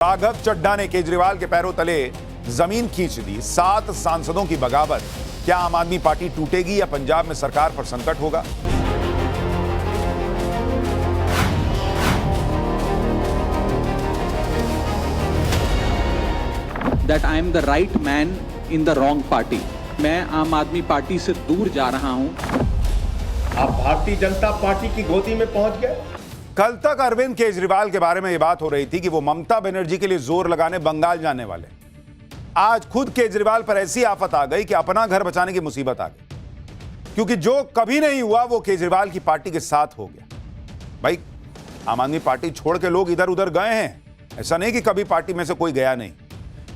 राघव चड्ढा ने केजरीवाल के पैरों तले जमीन खींच दी। 7 सांसदों की बगावत। क्या आम आदमी पार्टी टूटेगी या पंजाब में सरकार पर संकट होगा? That I am the right man in the wrong party. मैं आम आदमी पार्टी से दूर जा रहा हूं। आप भारतीय जनता पार्टी की गोदी में पहुंच गए। कल तक अरविंद केजरीवाल के बारे में यह बात हो रही थी कि वो ममता बनर्जी के लिए जोर लगाने बंगाल जाने वाले। आज खुद केजरीवाल पर ऐसी आफत आ गई कि अपना घर बचाने की मुसीबत आ गई, क्योंकि जो कभी नहीं हुआ वो केजरीवाल की पार्टी के साथ हो गया। भाई, आम आदमी पार्टी छोड़ के लोग इधर उधर गए हैं, ऐसा नहीं कि कभी पार्टी में से कोई गया नहीं,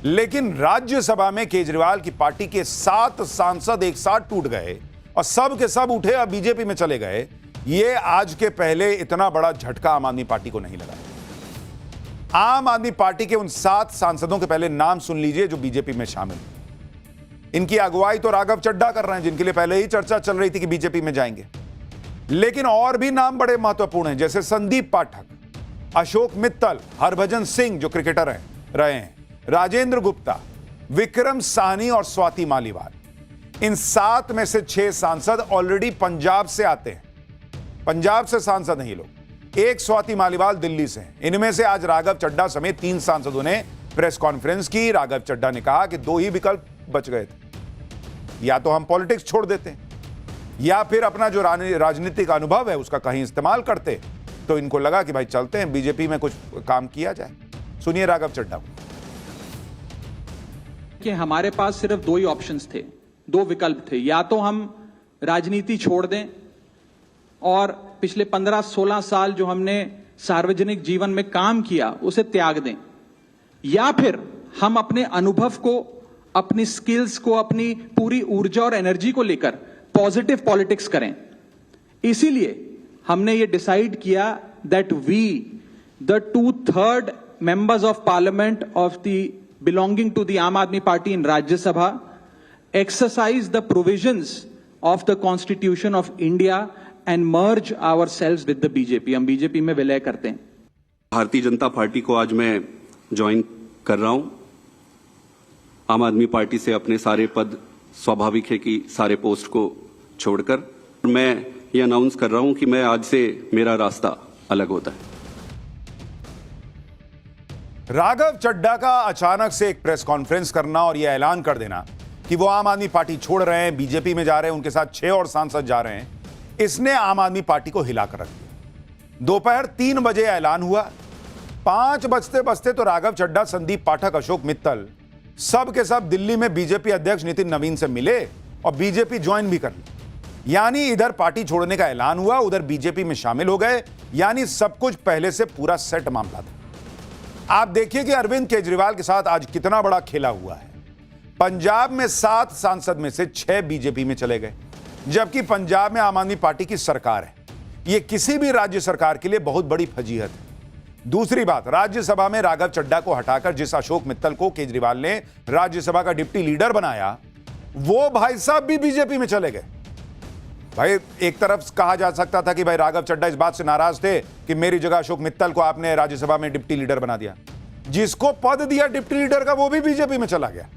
लेकिन राज्यसभा में केजरीवाल की पार्टी के 7 सांसद एक साथ टूट गए और सब के सब उठे और बीजेपी में चले गए। ये आज के पहले इतना बड़ा झटका आम आदमी पार्टी को नहीं लगा। आम आदमी पार्टी के उन 7 सांसदों के पहले नाम सुन लीजिए जो बीजेपी में शामिल हैं। इनकी अगुवाई तो राघव चड्ढा कर रहे हैं, जिनके लिए पहले ही चर्चा चल रही थी कि बीजेपी में जाएंगे। लेकिन और भी नाम बड़े महत्वपूर्ण हैं, जैसे संदीप पाठक, अशोक मित्तल, हरभजन सिंह जो क्रिकेटर रहे हैं, राजेंद्र गुप्ता, विक्रम साहनी और स्वाति मालीवाल। इन 7 में से 6 सांसद ऑलरेडी पंजाब से आते हैं। पंजाब से सांसद हैं ये लोग। एक स्वाति मालीवाल दिल्ली से हैं। इनमें से आज राघव चड्ढा समेत 3 सांसदों ने प्रेस कॉन्फ्रेंस की। राघव चड्ढा ने कहा कि 2 ही विकल्प बच गए थे, या तो हम पॉलिटिक्स छोड़ देते हैं या फिर अपना जो राजनीतिक अनुभव है उसका कहीं इस्तेमाल करते। तो इनको लगा कि भाई चलते हैं, बीजेपी में कुछ काम किया जाए। सुनिए राघव चड्ढा। कि हमारे पास सिर्फ 2 ही ऑप्शंस थे, 2 विकल्प थे। या तो हम राजनीति छोड़ दें और पिछले 15-16 साल जो हमने सार्वजनिक जीवन में काम किया उसे त्याग दें, या फिर हम अपने अनुभव को, अपनी स्किल्स को, अपनी पूरी ऊर्जा और एनर्जी को लेकर पॉजिटिव पॉलिटिक्स करें। इसीलिए हमने ये डिसाइड किया that we the 2/3 members of parliament of the belonging to the Aam Aadmi Party in Rajya Sabha exercise the provisions of the Constitution of India and merge ourselves with the BJP. हम BJP में विलय करते हैं। Bharatiya Janata party को आज मैं join कर रहा हूं। आम आदमी पार्टी से अपने सारे पद, स्वाभाविक है कि सारे पोस्ट को छोड़कर मैं ये अनाउंस कर रहा हूं कि मैं आज से मेरा रास्ता अलग होता है। राघव चड्ढा का अचानक से एक प्रेस कॉन्फ्रेंस करना और यह ऐलान कर देना कि वो आम आदमी पार्टी छोड़ रहे हैं, बीजेपी में जा रहे हैं, उनके साथ 6 और सांसद जा रहे हैं, इसने आम आदमी पार्टी को हिलाकर रख दिया। दोपहर 3 बजे ऐलान हुआ। 5 बजते बजते तो राघव चड्ढा, संदीप पाठक, अशोक मित्तल सब के सब दिल्ली में बीजेपी अध्यक्ष नितिन नवीन से मिले और बीजेपी ज्वाइन भी कर ली। यानी इधर पार्टी छोड़ने का ऐलान हुआ, उधर बीजेपी में शामिल हो गए। यानी सब कुछ पहले से पूरा सेट मामला था। आप देखिए कि अरविंद केजरीवाल के साथ आज कितना बड़ा खेला हुआ है। पंजाब में 7 सांसद में से 6 बीजेपी में चले गए, जबकि पंजाब में आम आदमी पार्टी की सरकार है। यह किसी भी राज्य सरकार के लिए बहुत बड़ी फजीहत है। दूसरी बात, राज्यसभा में राघव चड्ढा को हटाकर जिस अशोक मित्तल को केजरीवाल ने राज्यसभा का डिप्टी लीडर बनाया, वो भाई साहब भी बीजेपी में चले गए। भाई, एक तरफ कहा जा सकता था कि भाई राघव चड्ढा इस बात से नाराज थे कि मेरी जगह अशोक मित्तल को आपने राज्यसभा में डिप्टी लीडर बना दिया। जिसको पद दिया डिप्टी लीडर का वो भी बीजेपी में चला गया।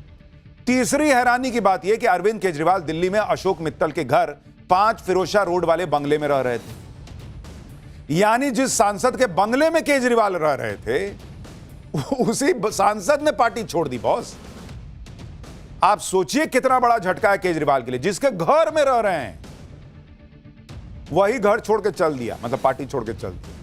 तीसरी हैरानी की बात यह कि अरविंद केजरीवाल दिल्ली में अशोक मित्तल के घर 5 फिरोजशाह रोड वाले बंगले में रह रहे थे। यानी जिस सांसद के बंगले में केजरीवाल रह रहे थे, उसी सांसद ने पार्टी छोड़ दी। बॉस, आप सोचिए कितना बड़ा झटका है केजरीवाल के लिए। जिसके घर में रह रहे हैं वही घर छोड़ के चल दिया, मतलब पार्टी छोड़ के चल दिया।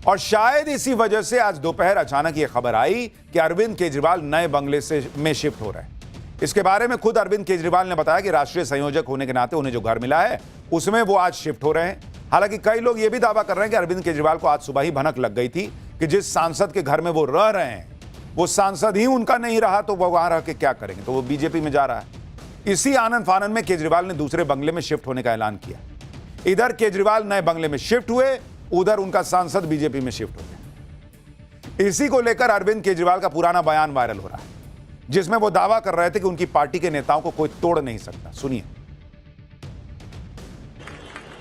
और शायद इसी वजह से आज दोपहर अचानक यह खबर आई कि अरविंद केजरीवाल नए बंगले में शिफ्ट हो रहे हैं। इसके बारे में खुद अरविंद केजरीवाल ने बताया कि राष्ट्रीय संयोजक होने के नाते उन्हें जो घर मिला है उसमें वो आज शिफ्ट हो रहे हैं। हालांकि कई लोग यह भी दावा कर रहे हैं कि अरविंद केजरीवाल को आज सुबह ही भनक लग गई थी कि जिस सांसद के घर में वो रह रहे हैं वो सांसद ही उनका नहीं रहा, तो वो वहां रह के क्या करेंगे, तो वो बीजेपी में जा रहा है। इसी आनंद फानन में केजरीवाल ने दूसरे बंगले में शिफ्ट होने का ऐलान किया। इधर केजरीवाल नए बंगले में शिफ्ट हुए, उधर उनका सांसद बीजेपी में शिफ्ट हो गया। इसी को लेकर अरविंद केजरीवाल का पुराना बयान वायरल हो रहा है, जिसमें वो दावा कर रहे थे कि उनकी पार्टी के नेताओं को कोई तोड़ नहीं सकता। सुनिए।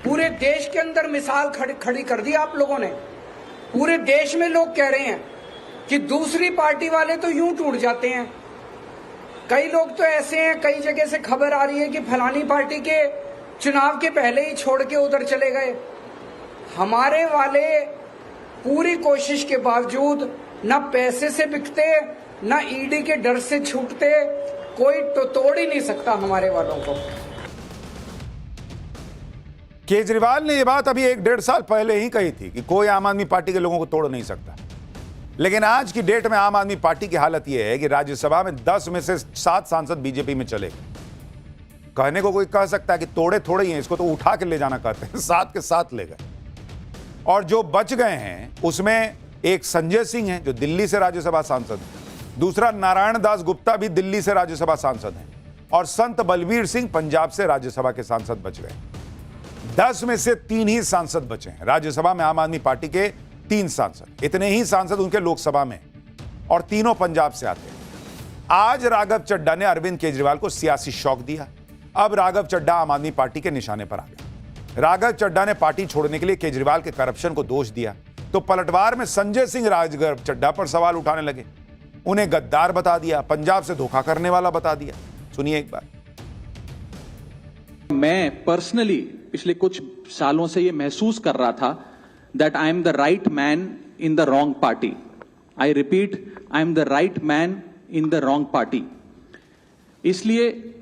पूरे देश के अंदर मिसाल खड़ी कर दी आप लोगों ने। पूरे देश में लोग कह रहे हैं कि दूसरी पार्टी वाले तो यूं टूट जाते हैं। कई लोग तो ऐसे हैं, कई जगह से खबर आ रही है कि फलानी पार्टी के चुनाव के पहले ही छोड़ के उधर चले गए। हमारे वाले पूरी कोशिश के बावजूद न पैसे से बिकते, न ईडी के डर से छूटते, कोई तो तोड़ ही नहीं सकता हमारे वालों को। केजरीवाल ने यह बात अभी 1-1.5 साल पहले ही कही थी कि कोई आम आदमी पार्टी के लोगों को तोड़ नहीं सकता। लेकिन आज की डेट में आम आदमी पार्टी की हालत यह है कि राज्यसभा में 10 में से 7 सांसद बीजेपी में चले गए। कहने को कोई कह सकता है कि तोड़े थोड़े ही हैं, इसको तो उठा के ले जाना कहते हैं। 7 के 7 ले गए। और जो बच गए हैं उसमें एक संजय सिंह है जो दिल्ली से राज्यसभा सांसद है, दूसरा नारायण दास गुप्ता भी दिल्ली से राज्यसभा सांसद हैं, और संत बलबीर सिंह पंजाब से राज्यसभा के सांसद बच गए। 10 में से 3 ही सांसद बचे हैं। राज्यसभा में आम आदमी पार्टी के 3 सांसद, इतने ही सांसद उनके लोकसभा में, और तीनों पंजाब से आते हैं। आज राघव चड्ढा ने अरविंद केजरीवाल को सियासी शॉक दिया। अब राघव चड्ढा आम आदमी पार्टी के निशाने पर आ गए। राघव चड्ढा ने पार्टी छोड़ने के लिए केजरीवाल के करप्शन को दोष दिया तो पलटवार में संजय सिंह राघव चड्ढा पर सवाल उठाने लगे। उन्हें गद्दार बता दिया, पंजाब से धोखा करने वाला बता दिया। सुनिए एक बार। मैं पर्सनली पिछले कुछ सालों से यह महसूस कर रहा था that I am the right man in the wrong party. I repeat, I am the right man in the wrong party. इसलिए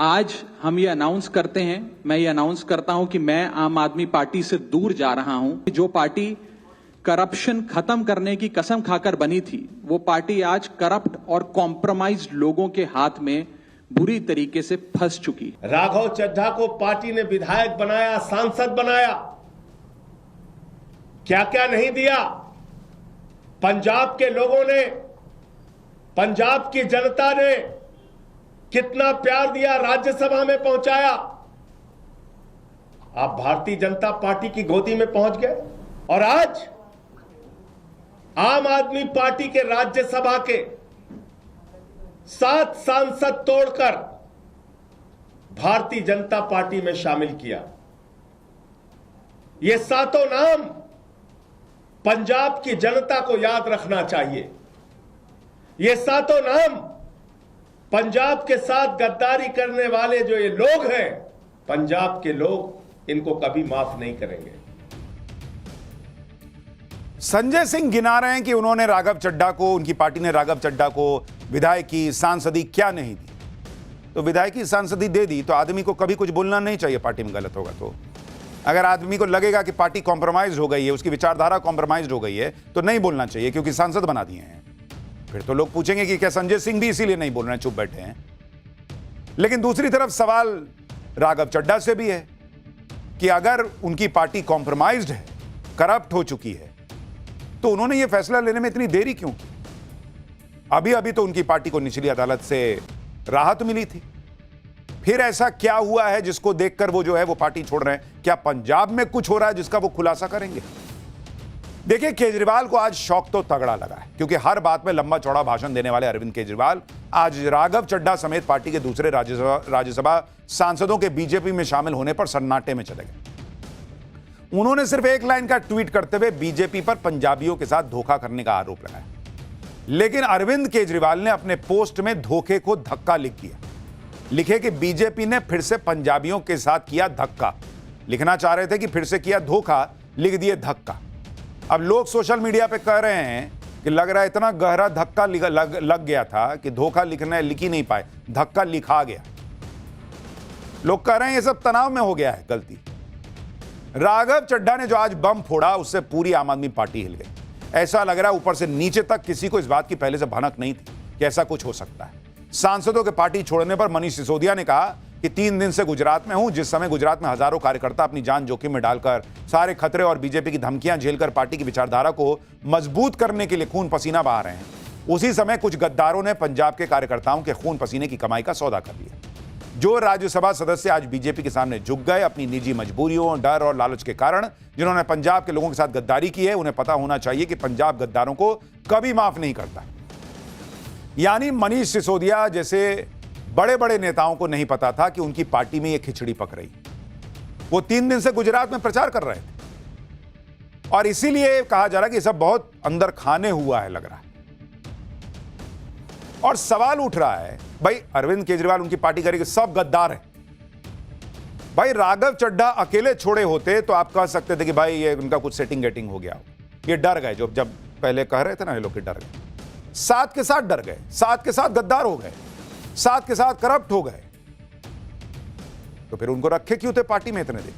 आज हम ये अनाउंस करते हैं, मैं ये अनाउंस करता हूं कि मैं आम आदमी पार्टी से दूर जा रहा हूं। जो पार्टी करप्शन खत्म करने की कसम खाकर बनी थी, वो पार्टी आज करप्ट और कॉम्प्रोमाइज्ड लोगों के हाथ में बुरी तरीके से फंस चुकी। राघव चड्ढा को पार्टी ने विधायक बनाया, सांसद बनाया, क्या क्या नहीं दिया। पंजाब के लोगों ने, पंजाब की जनता ने कितना प्यार दिया, राज्यसभा में पहुंचाया। आप भारतीय जनता पार्टी की गोदी में पहुंच गए और आज आम आदमी पार्टी के राज्यसभा के 7 सांसद तोड़कर भारतीय जनता पार्टी में शामिल किया। ये 7 नाम पंजाब की जनता को याद रखना चाहिए। ये 7 नाम पंजाब के साथ गद्दारी करने वाले जो ये लोग हैं, पंजाब के लोग इनको कभी माफ नहीं करेंगे। संजय सिंह गिना रहे हैं कि उन्होंने राघव चड्ढा को, उनकी पार्टी ने राघव चड्ढा को विधायकी सांसदी क्या नहीं दी। तो विधायकी सांसदी दे दी तो आदमी को कभी कुछ बोलना नहीं चाहिए पार्टी में गलत होगा तो। अगर आदमी को लगेगा कि पार्टी कॉम्प्रोमाइज हो गई है, उसकी विचारधारा कॉम्प्रोमाइज हो गई है, तो नहीं बोलना चाहिए क्योंकि सांसद बना दिए हैं। फिर तो लोग पूछेंगे कि क्या संजय सिंह भी इसीलिए नहीं बोल रहे हैं, चुप बैठे हैं। लेकिन दूसरी तरफ सवाल राघव चड्ढा से भी है कि अगर उनकी पार्टी कॉम्प्रोमाइज्ड है, करप्ट हो चुकी है, तो उन्होंने यह फैसला लेने में इतनी देरी क्यों की? अभी अभी तो उनकी पार्टी को निचली अदालत से राहत मिली थी। फिर ऐसा क्या हुआ है जिसको देखकर वो जो है वो पार्टी छोड़ रहे हैं? क्या पंजाब में कुछ हो रहा है जिसका वो खुलासा करेंगे? देखिए, केजरीवाल को आज शौक तो तगड़ा लगा है क्योंकि हर बात में लंबा चौड़ा भाषण देने वाले अरविंद केजरीवाल आज राघव चड्ढा समेत पार्टी के दूसरे राज्यसभा सांसदों के बीजेपी में शामिल होने पर सन्नाटे में चले गए। उन्होंने सिर्फ एक लाइन का ट्वीट करते हुए बीजेपी पर पंजाबियों के साथ धोखा करने का आरोप लगाया। लेकिन अरविंद केजरीवाल ने अपने पोस्ट में धोखे को धक्का लिख दिया। लिखे कि बीजेपी ने फिर से पंजाबियों के साथ किया धक्का। लिखना चाह रहे थे कि फिर से किया धोखा, लिख दिए धक्का। अब लोग सोशल मीडिया पे कह रहे हैं कि लग रहा है इतना गहरा धक्का लग गया था कि धोखा लिख ही नहीं पाए, धक्का लिखा गया। लोग कह रहे हैं ये सब तनाव में हो गया है गलती। राघव चड्ढा ने जो आज बम फोड़ा उससे पूरी आम आदमी पार्टी हिल गई। ऐसा लग रहा है ऊपर से नीचे तक किसी को इस बात की पहले से भनक नहीं थी कि ऐसा कुछ हो सकता है। सांसदों के पार्टी छोड़ने पर मनीष सिसोदिया ने कहा कि 3 दिन से गुजरात में हूं, जिस समय गुजरात में हजारों कार्यकर्ता अपनी जान जोखिम में डालकर सारे खतरे और बीजेपी की धमकियां झेलकर पार्टी की विचारधारा को मजबूत करने के लिए खून पसीना बहा रहे हैं, उसी समय कुछ गद्दारों ने पंजाब के कार्यकर्ताओं के खून पसीने की कमाई का सौदा कर लिया। जो राज्यसभा सदस्य आज बीजेपी के सामने झुक गए अपनी निजी मजबूरियों, डर और लालच के कारण, जिन्होंने पंजाब के लोगों के साथ गद्दारी की है, उन्हें पता होना चाहिए कि पंजाब गद्दारों को कभी माफ नहीं करता। यानी मनीष सिसोदिया जैसे बड़े बड़े नेताओं को नहीं पता था कि उनकी पार्टी में यह खिचड़ी पक रही। वो 3 दिन से गुजरात में प्रचार कर रहे थे और इसीलिए कहा जा रहा है कि सब बहुत अंदर खाने हुआ है लग रहा है। और सवाल उठ रहा है, भाई अरविंद केजरीवाल उनकी पार्टी करेगी, सब गद्दार हैं। भाई राघव चड्ढा अकेले छोड़े होते तो आप कह सकते थे कि भाई ये उनका कुछ सेटिंग गेटिंग हो गया, ये डर गए, जब पहले कह रहे थे ना ये लोग, डर गए, साथ के साथ डर गए, साथ के साथ गद्दार हो गए, साथ के साथ करप्ट हो गए, तो फिर उनको रखे क्यों थे पार्टी में इतने दिन?